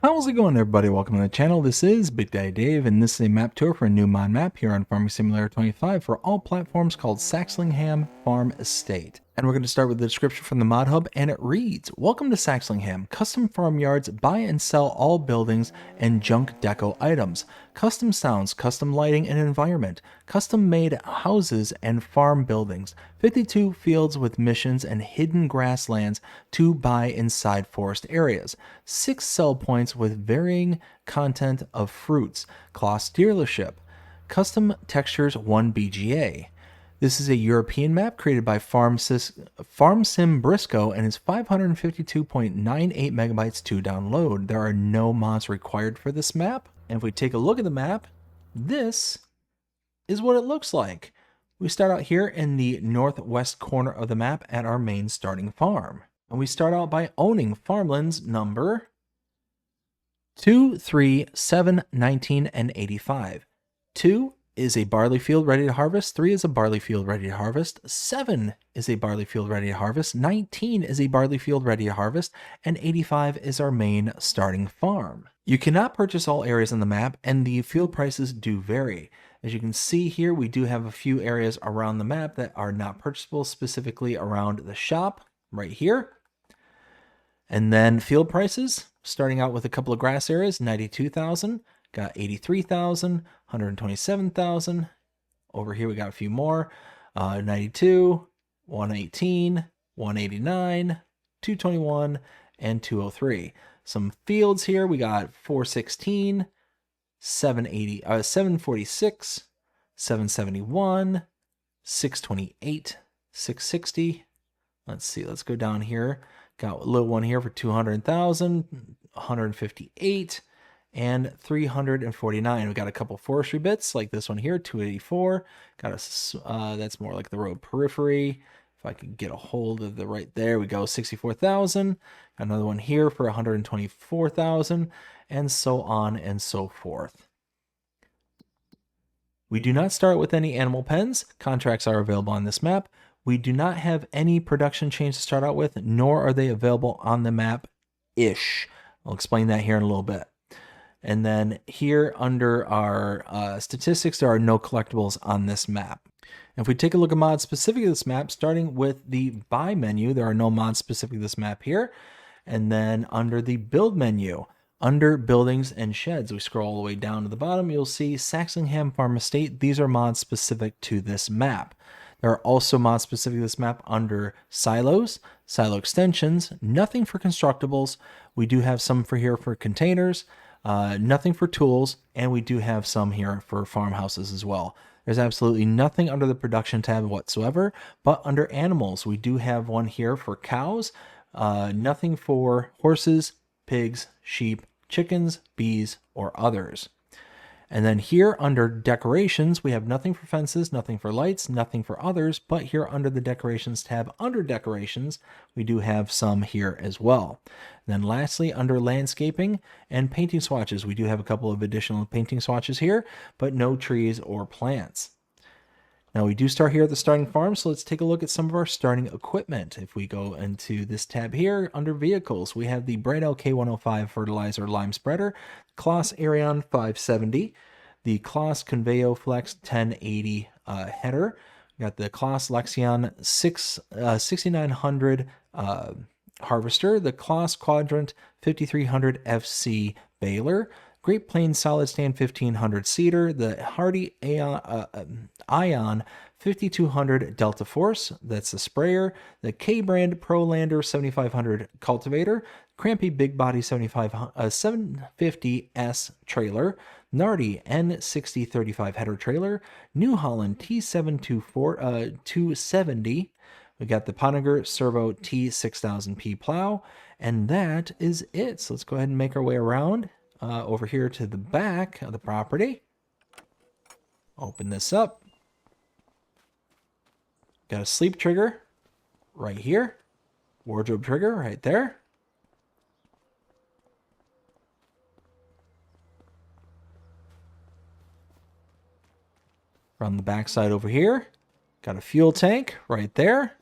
How's it going, everybody? Welcome to the channel. This is Big Daddy Dave, and this is a map tour for a new mod map here on Farming Simulator 25 for all platforms called Saxlingham Farm Estate. And we're going to start with the description from the mod hub, and it reads, "Welcome to Saxlingham. Custom farm yards buy and sell all buildings and junk deco items. Custom sounds, custom lighting and environment. Custom made houses and farm buildings. 52 fields with missions and hidden grasslands to buy inside forest areas. 6 sell points with varying content of fruits. Kloss dealership. Custom textures 1 BGA. This is a European map created by Farm Sim Brisco and is 552.98 megabytes to download. There are no mods required for this map. And if we take a look at the map, this is what it looks like. We start out here in the northwest corner of the map at our main starting farm. And we start out by owning farmlands number 2, 3, 7, 19, and 85. 2 is a barley field ready to harvest. 3 is a barley field ready to harvest. 7 is a barley field ready to harvest. 19 is a barley field ready to harvest. And 85 is our main starting farm. You cannot purchase all areas on the map, and the field prices do vary. As you can see here, we do have a few areas around the map that are not purchasable, specifically around the shop right here. And then field prices, starting out with a couple of grass areas, 92,000. Got 83,000, 127,000. Over here we got a few more. 92, 118, 189, 221, and 203. Some fields here. We got 416, 746, 771, 628, 660. Let's see. Let's go down here. Got a little one here for 200,000, 158. And 349. We got a couple forestry bits like this one here, 284. Got a that's more like the road periphery. If I could get a hold of the right there, we go 64,000. Another one here for 124,000, and so on and so forth. We do not start with any animal pens. Contracts are available on this map. We do not have any production chains to start out with, nor are they available on the map-ish. I'll explain that here in a little bit. And then here under our statistics, there are no collectibles on this map. And if we take a look at mods specific to this map, starting with the buy menu, there are no mods specific to this map here. And then under the build menu, under buildings and sheds, we scroll all the way down to the bottom, you'll see Saxlingham Farm Estate. These are mods specific to this map. There are also mods specific to this map under silos, silo extensions, nothing for constructibles. We do have some for here for containers. Nothing for tools, and we do have some here for farmhouses as well. There's absolutely nothing under the production tab whatsoever, but under animals, we do have one here for cows, nothing for horses, pigs, sheep, chickens, bees, or others. And then here under decorations, we have nothing for fences, nothing for lights, nothing for others, but here under the decorations tab, under decorations, we do have some here as well. And then lastly, under landscaping and painting swatches, we do have a couple of additional painting swatches here, but no trees or plants. Now we do start here at the starting farm, so let's take a look at some of our starting equipment. If we go into this tab here, under vehicles, we have the Brad K105 fertilizer lime spreader, Kloss Arion 570, the Kloss Conveyo Flex 1080 header. We got the Kloss Lexion 6900 harvester, the Kloss Quadrant 5300 FC baler, Great Plains Solid Stand 1500 seeder, the Hardy Ion 5200 Delta Force, that's the sprayer, the K-Brand Prolander 7500 cultivator, Crampy Big Body 750S trailer, Nardi N6035 header trailer, New Holland T724 270. We got the Pottinger Servo T6000P plow, and that is it. So let's go ahead and make our way around over here to the back of the property. Open this up. Got a sleep trigger right here. Wardrobe trigger right there. From the back side over here, got a fuel tank right there.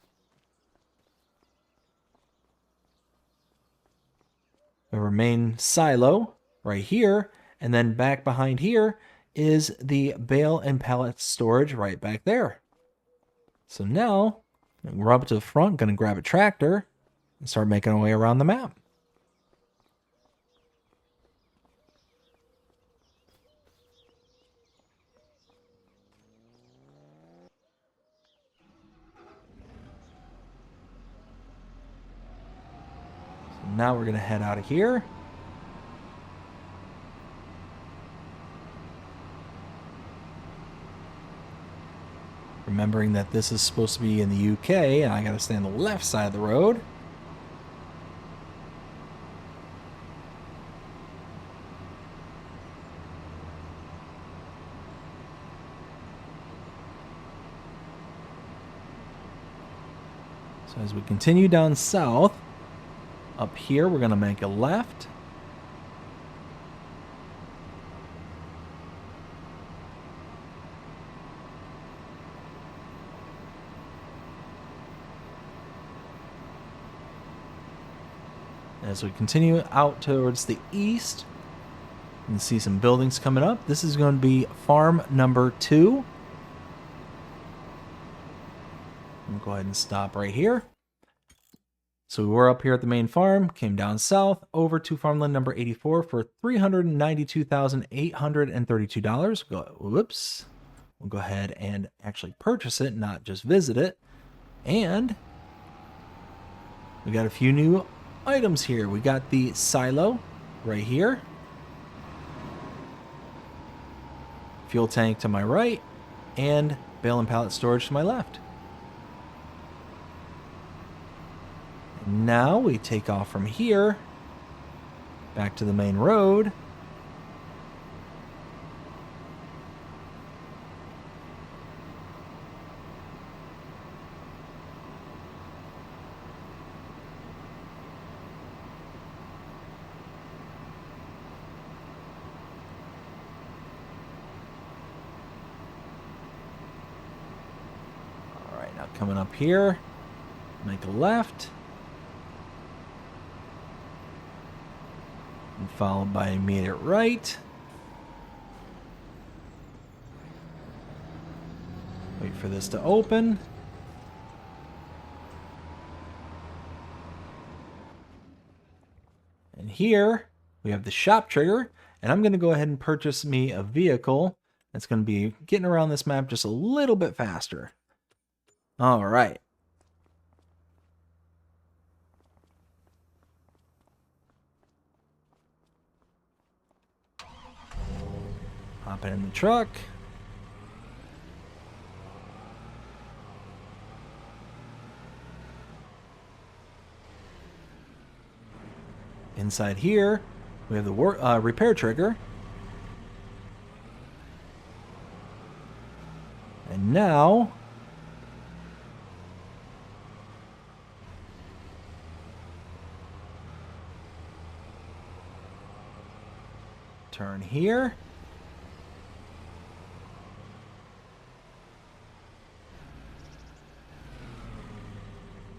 We have our main silo right here. And then back behind here is the bale and pallet storage right back there. So now we're up to the front, going to grab a tractor and start making our way around the map. So now we're going to head out of here. Remembering that this is supposed to be in the UK, and I gotta stay on the left side of the road. So as we continue down south, up here we're gonna make a left. As we continue out towards the east, you can see some buildings coming up. This is going to be farm number 2. We'll go ahead and stop right here. So we were up here at the main farm, came down south over to farmland number 84 for $392,832. Whoops. We'll go ahead and actually purchase it, not just visit it. And we got a few new items here. We got the silo right here, fuel tank to my right, and bale and pallet storage to my left. And now we take off from here back to the main road. Now coming up here, make a left, and followed by immediate right. Wait for this to open. And here we have the shop trigger, and I'm going to go ahead and purchase me a vehicle that's going to be getting around this map just a little bit faster. All right. Hop in the truck. Inside here, we have the repair trigger. And now turn here.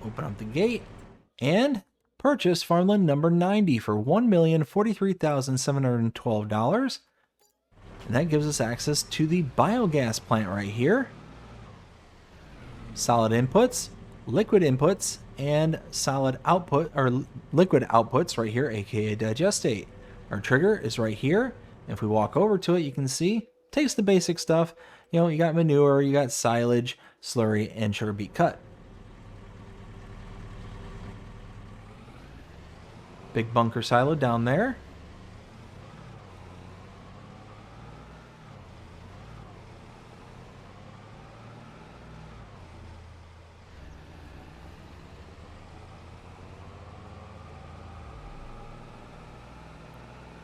Open up the gate and purchase farmland number 90 for $1,043,712. And that gives us access to the biogas plant right here. Solid inputs, liquid inputs, and solid output or liquid outputs right here, aka digestate. Our trigger is right here. If we walk over to it, you can see, takes the basic stuff. You know, you got manure, you got silage, slurry, and sugar beet cut. Big bunker silo down there.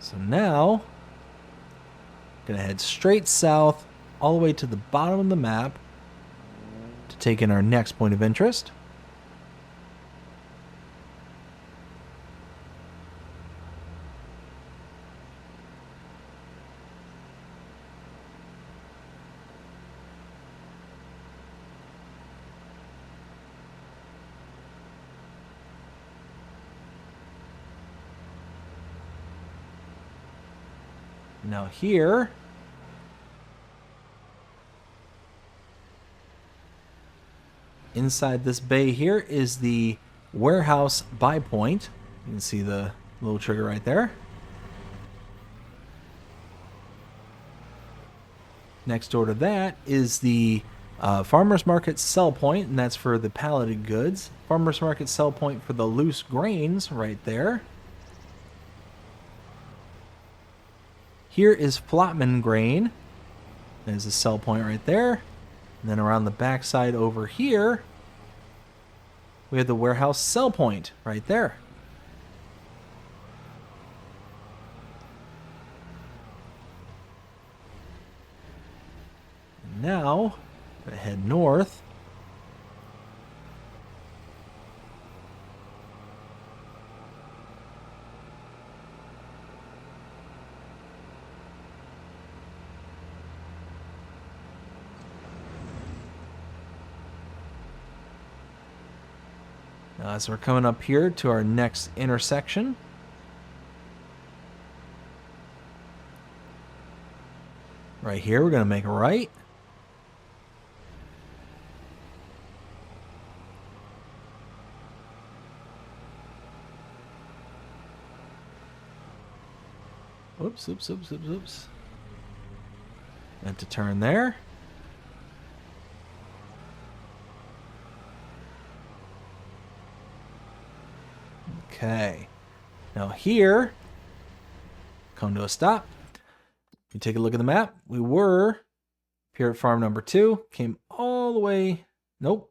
So now, gonna head straight south all the way to the bottom of the map to take in our next point of interest. Now here, inside this bay here is the warehouse buy point. You can see the little trigger right there. Next door to that is the farmer's market sell point, and that's for the palleted goods. Farmer's market sell point for the loose grains right there. Here is Flotman grain. There's a sell point right there. And then around the back side over here, we have the warehouse sell point right there. And now, I'm gonna head north. So we're coming up here to our next intersection. Right here, we're going to make a right. Oops. Meant to turn there. Okay. Now here, come to a stop. You take a look at the map. We were here at farm number 2, came all the way, went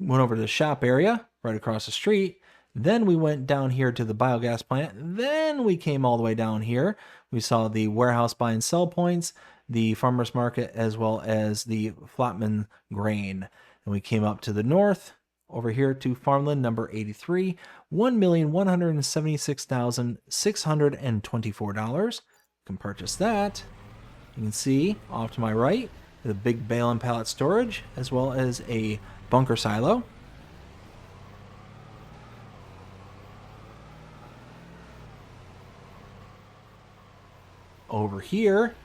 over to the shop area right across the street. Then we went down here to the biogas plant. Then we came all the way down here. We saw the warehouse buy and sell points, the farmer's market, as well as the Flotman grain. And we came up to the north, over here to farmland number 83, $1,176,624. You can purchase that. You can see off to my right, the big bale and pallet storage, as well as a bunker silo. Over here,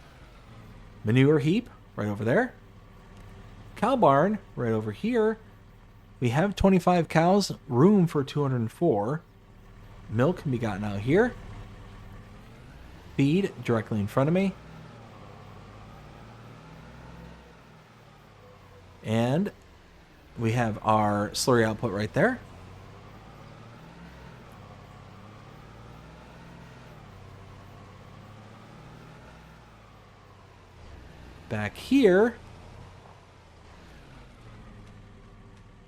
manure heap right over there. Cow barn right over here. We have 25 cows, room for 204. Milk can be gotten out here. Feed directly in front of me. And we have our slurry output right there. Back here,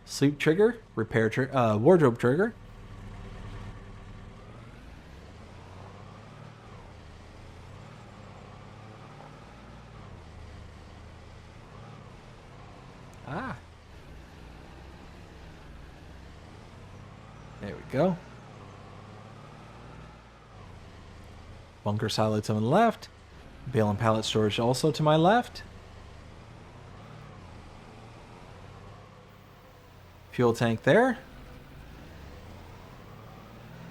sleep trigger, repair wardrobe trigger. There we go. Bunker silo to the left. Bale and pallet storage also to my left. Fuel tank there.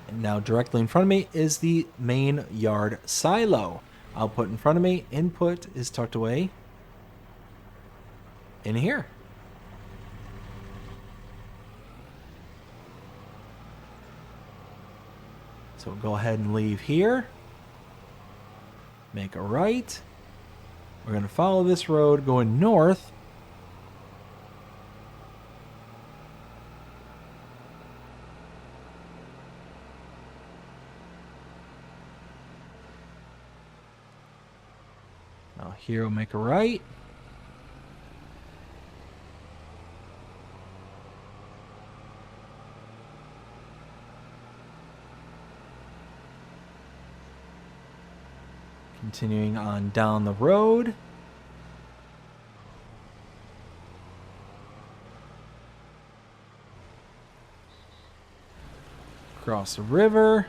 And now directly in front of me is the main yard silo. Output in front of me. Input is tucked away in here. So we'll go ahead and leave here. Make a right. We're going to follow this road going north. Now here we'll make a right. Continuing on down the road. Across the river.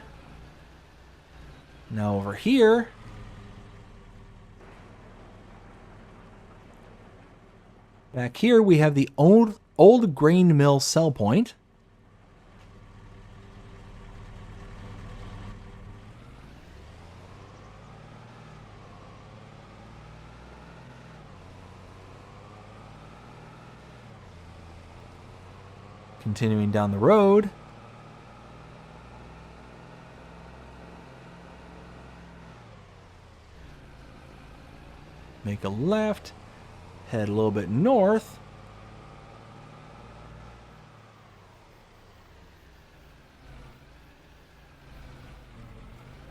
Now over here. Back here we have the old grain mill sell point. Continuing down the road, make a left, head a little bit north,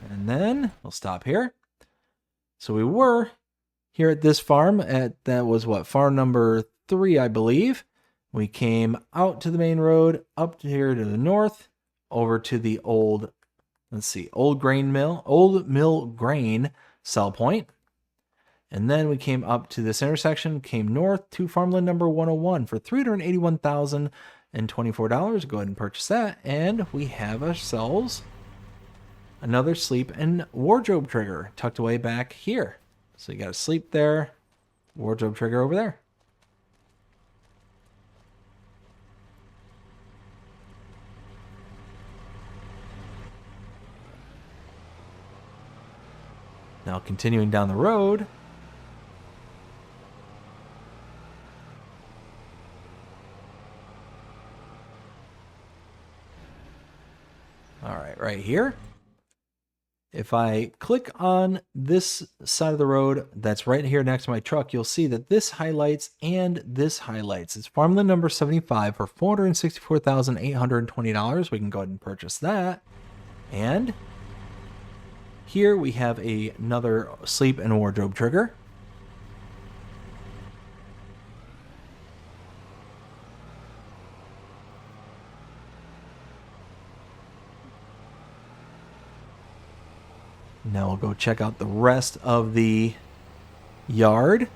and then we'll stop here. So we were here at this farm that was what, farm number 3, I believe. We came out to the main road, up to here to the north, over to the old mill grain sell point. And then we came up to this intersection, came north to farmland number 101 for $381,024. Go ahead and purchase that. And we have ourselves another sleep and wardrobe trigger tucked away back here. So you got a sleep there, wardrobe trigger over there. Now continuing down the road, all right here. If I click on this side of the road that's right here next to my truck, you'll see that this highlights and this highlights. It's farmland number 75 for $464,820. We can go ahead and purchase that. And here we have another sleep and wardrobe trigger. Now we'll go check out the rest of the yard,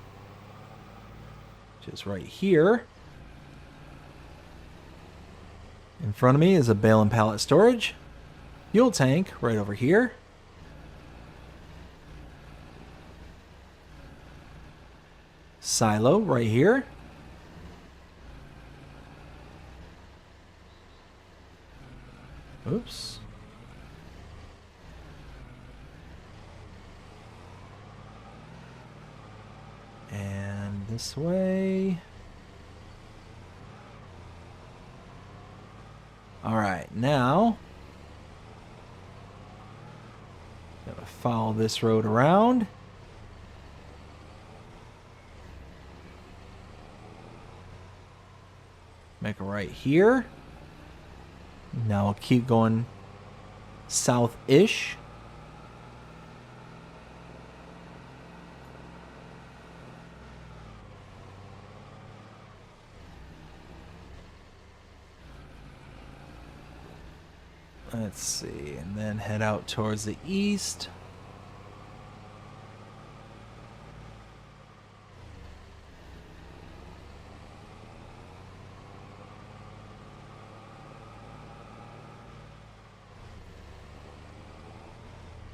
which is right here. In front of me is a bale and pallet storage. Fuel tank right over here. Silo right here. Oops. And this way. All right, now gotta follow this road around. Make a right here. Now we'll keep going south-ish. Let's see, and then head out towards the east.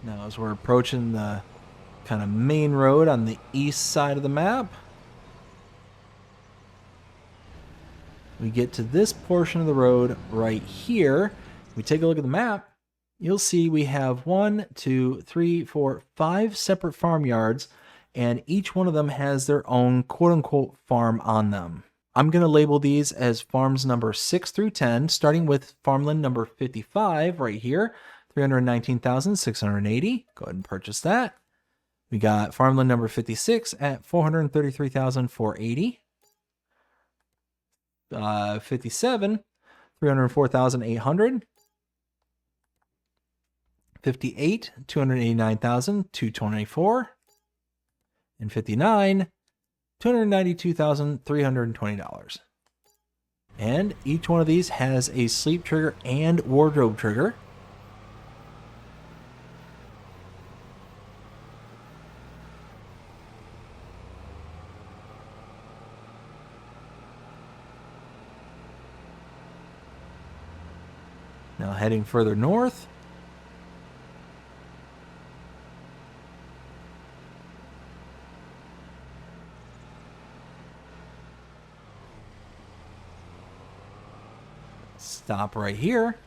Now as we're approaching the kind of main road on the east side of the map, we get to this portion of the road right here. We take a look at the map, you'll see we have 1, 2, 3, 4, 5 separate farmyards, and each one of them has their own quote-unquote farm on them. I'm going to label these as farms number 6 through 10, starting with farmland number 55 right here, $319,680. Go ahead and purchase that. We got farmland number 56 at $433,480. 57, $304,800. 58, $289,224, and 59, $292,320. And each one of these has a sleep trigger and wardrobe trigger. Now heading further north. Stop right here.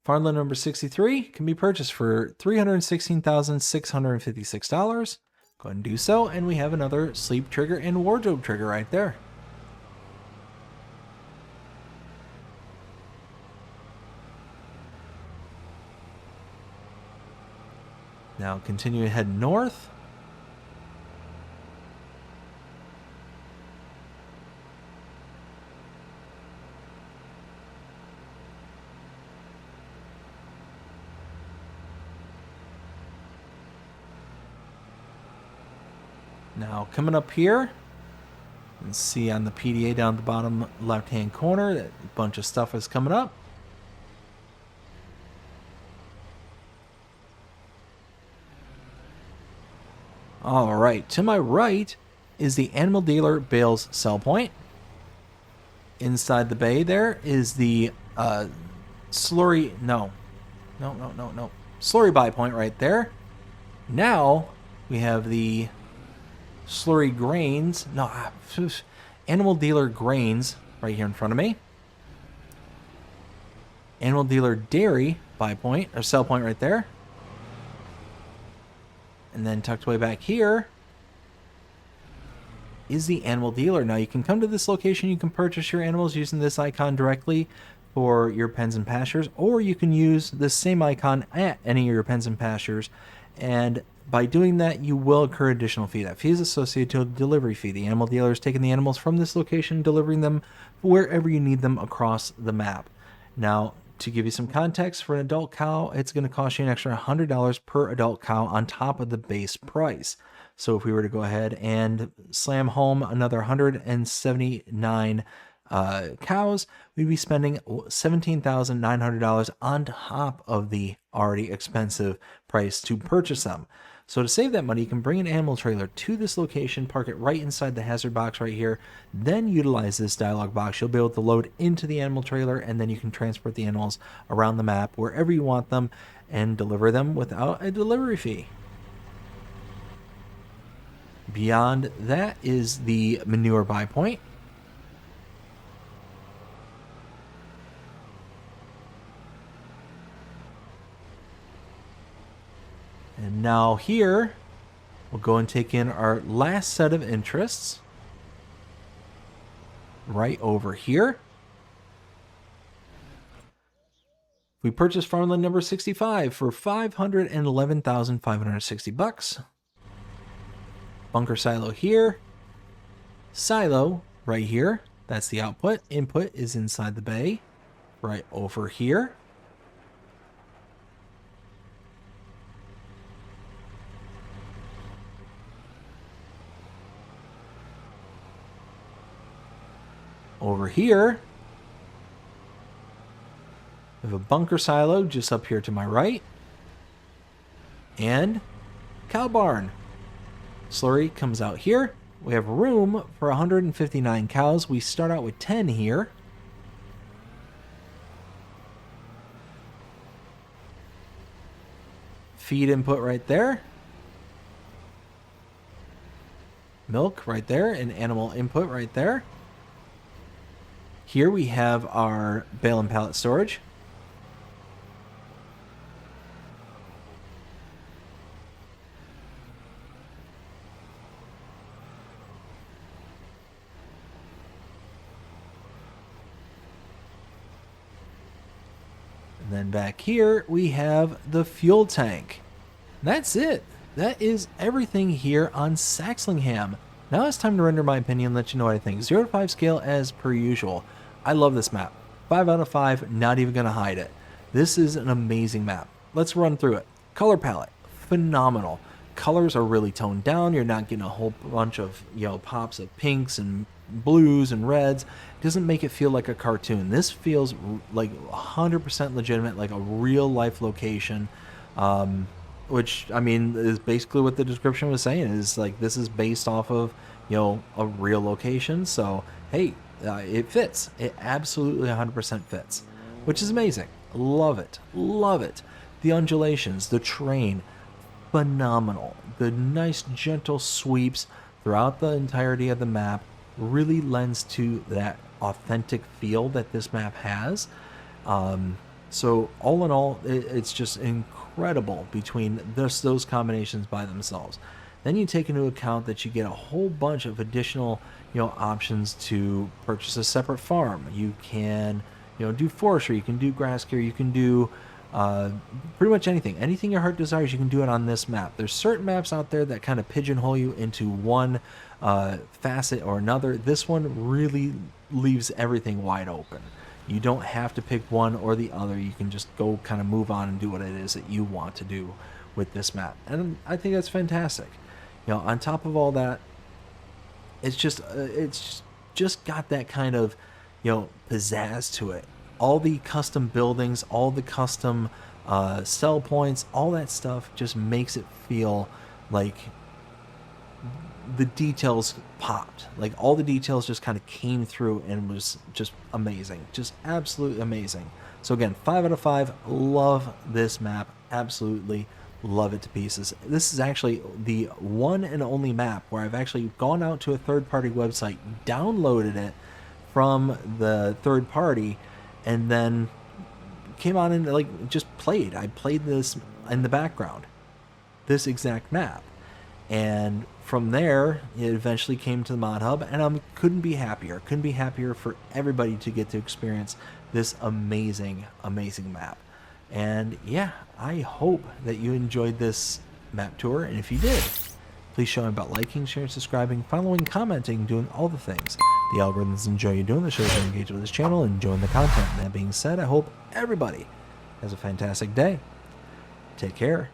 Farmland number 63 can be purchased for $316,656. Go ahead and do so, and we have another sleep trigger and wardrobe trigger right there. Now continue to head north. Now coming up here, and see on the PDA down at the bottom left-hand corner that a bunch of stuff is coming up. All right, to my right is the Animal Dealer Bales sell point. Inside the bay there is the slurry, no, slurry buy point right there. Now we have the slurry grains, Animal Dealer grains right here in front of me. Animal Dealer dairy buy point, or sell point right there. And then tucked away back here is the Animal Dealer. Now you can come to this location, you can purchase your animals using this icon directly for your pens and pastures, or you can use the same icon at any of your pens and pastures, and by doing that you will incur additional fee. That fee is associated to a delivery fee. The Animal Dealer is taking the animals from this location, delivering them wherever you need them across the map. Now, to give you some context, for an adult cow, it's going to cost you an extra $100 per adult cow on top of the base price. So if we were to go ahead and slam home another 179 cows, we'd be spending $17,900 on top of the already expensive price to purchase them. So to save that money, you can bring an animal trailer to this location, park it right inside the hazard box right here, then utilize this dialog box. You'll be able to load into the animal trailer, and then you can transport the animals around the map wherever you want them and deliver them without a delivery fee. Beyond that is the manure buy point. And now here, we'll go and take in our last set of interests. Right over here. We purchased farmland number 65 for $511,560. Bunker silo here. Silo right here. That's the output. Input is inside the bay. Right over here. Over here, we have a bunker silo just up here to my right, and cow barn. Slurry comes out here. We have room for 159 cows. We start out with 10 here. Feed input right there. Milk right there, and animal input right there. Here we have our bale and pallet storage. And then back here we have the fuel tank. That's it. That is everything here on Saxlingham. Now it's time to render my opinion, let you know what I think. 0 to 5 scale as per usual. I love this map. 5 out of 5, not even going to hide it. This is an amazing map. Let's run through it. Color palette, phenomenal. Colors are really toned down. You're not getting a whole bunch of, pops of pinks and blues and reds. It doesn't make it feel like a cartoon. This feels like 100% legitimate, like a real life location. Which, I mean, is basically what the description was saying, is like this is based off of, a real location. So, hey, it fits. It absolutely 100% fits, which is amazing. Love it. Love it. The undulations, the terrain, phenomenal. The nice, gentle sweeps throughout the entirety of the map really lends to that authentic feel that this map has. So all in all, it's just incredible between those combinations by themselves. Then you take into account that you get a whole bunch of additional, options to purchase a separate farm. You can, do forestry, you can do grass care, you can do pretty much anything your heart desires, you can do it on this map. There's certain maps out there that kind of pigeonhole you into one facet or another. This one really leaves everything wide open. You don't have to pick one or the other. You can just go kind of move on and do what it is that you want to do with this map, and I think that's fantastic. On top of all that, it's just got that kind of pizzazz to it. All the custom buildings, all the custom sell points, all that stuff just makes it feel like the details popped. Like all the details just kind of came through and was just amazing. Just absolutely amazing. So again, 5 out of 5. Love this map. Absolutely love it to pieces. This is actually the one and only map where I've actually gone out to a third-party website, downloaded it from the third party, and then came on and like just played. I played this in the background, this exact map. And from there, it eventually came to the Mod Hub, and I couldn't be happier. Couldn't be happier for everybody to get to experience this amazing, amazing map. And yeah, I hope that you enjoyed this map tour, and if you did, please show me about liking, sharing, subscribing, following, commenting, doing all the things. The algorithms enjoy you doing the shows and engage with this channel and enjoying the content. And that being said, I hope everybody has a fantastic day. Take care.